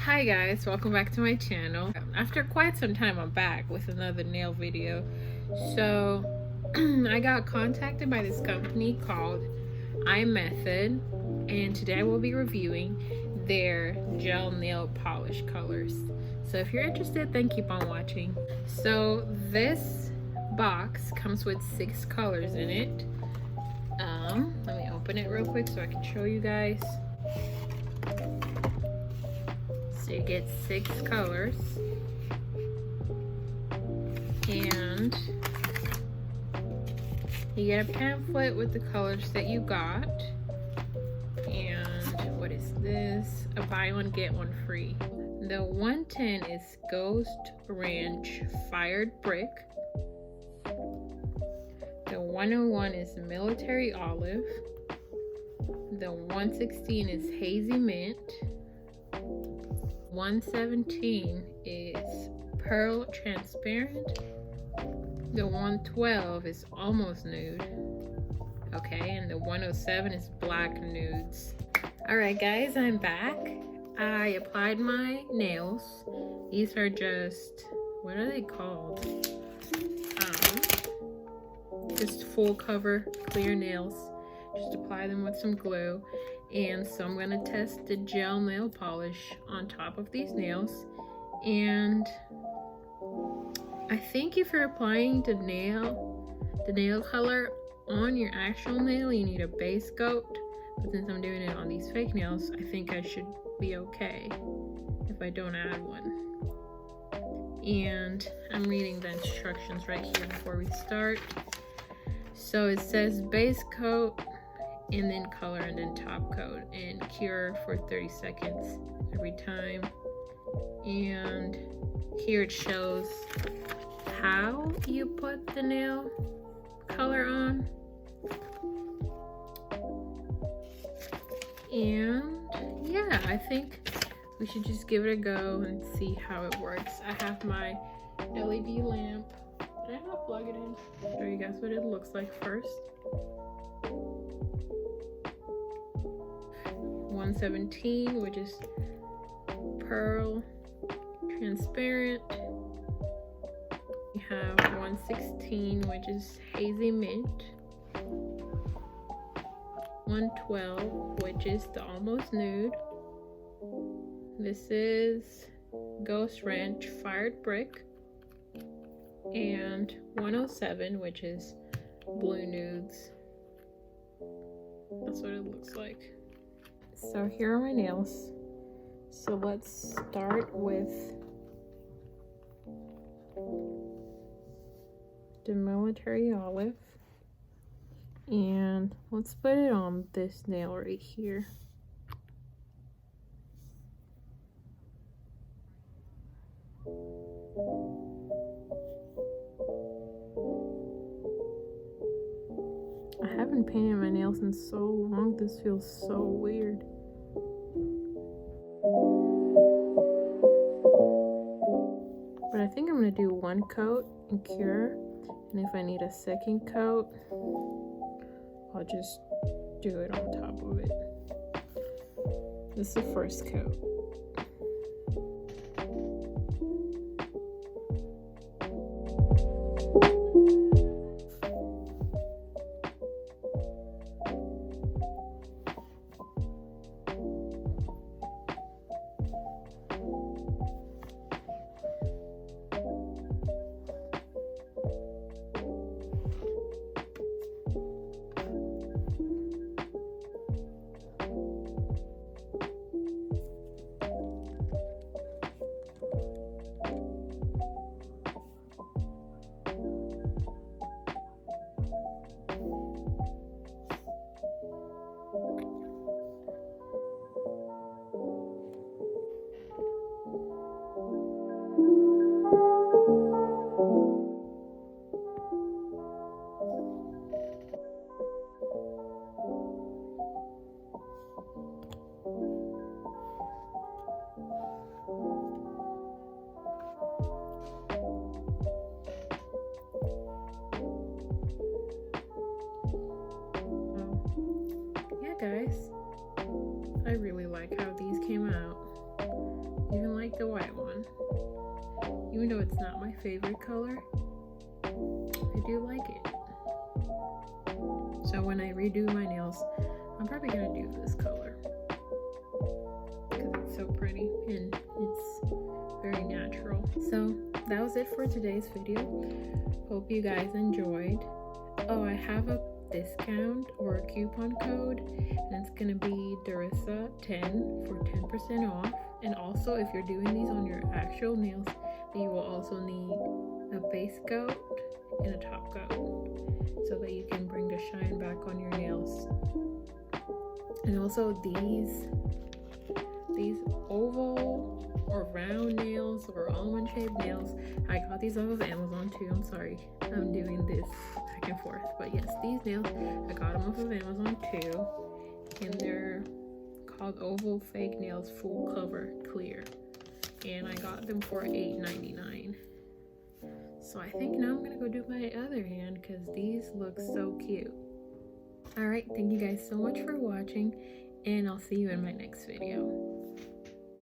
Hi guys, welcome back to my channel. After quite some time I'm back with another nail video. So I got contacted by this company called Imethod, and today I will be reviewing their gel nail polish colors. So if you're interested, then keep on watching. So this box comes with 6 colors in it. Let me open it real quick so I can show you guys. So you get 6 colors, and you get a pamphlet with the colors that you got. And what is this? A buy one get one free. The 110 is Ghost Ranch Fired Brick. The 101 is Military Olive. The 116 is Hazy Mint. 117 is Pearl Transparent. The 112 is Almost Nude. Okay, and the 107 is Black Nudes. Alright guys, I'm back. I applied my nails. These are just, what are they called? Just full cover clear nails. Just apply them with some glue. And so I'm gonna test the gel nail polish on top of these nails. And I think if you're applying the nail color on your actual nail, you need a base coat. But since I'm doing it on these fake nails, I think I should be okay if I don't add one. And I'm reading the instructions right here before we start. So it says base coat, and then color, and then top coat, and cure for 30 seconds every time. And here it shows how you put the nail color on. And yeah, I think we should just give it a go and see how it works. I have my LED lamp. Did I not plug it in? I'll show you guys what it looks like first. 117, which is Pearl Transparent. We have 116, which is Hazy Mint. 112, which is the Almost Nude. This is Ghost Ranch Fired Brick. And 107, which is Blue Nudes. That's what it looks like. So here are my nails. So let's start with the Military Olive. And let's put it on this nail right here. I haven't painted my nails in so long. This feels so weird. But I think I'm gonna do one coat and cure. And if I need a second coat, I'll just do it on top of it. This is the first coat. guys. I really like how these came out. Even take the white one. Even though it's not my favorite color, I do like it. So when I redo my nails, I'm probably gonna do this color because it's so pretty and it's very natural. So that was it for today's video. Hope you guys enjoyed. Oh, I have a discount or a coupon code, and it's gonna be Darissa10 for 10% off. And also, if you're doing these on your actual nails, then you will also need a base coat and a top coat so that you can bring the shine back on your nails. And also these oval or round nails or almond shaped nails, I got these off of Amazon too. I'm sorry, I'm doing this back and forth, but yes, these nails I got them off of Amazon too, and they're called Oval Fake Nails Full Cover Clear, and I got them for $8.99. So I think now I'm gonna go do my other hand because these look so cute. All right, thank you guys so much for watching, and I'll see you in my next video.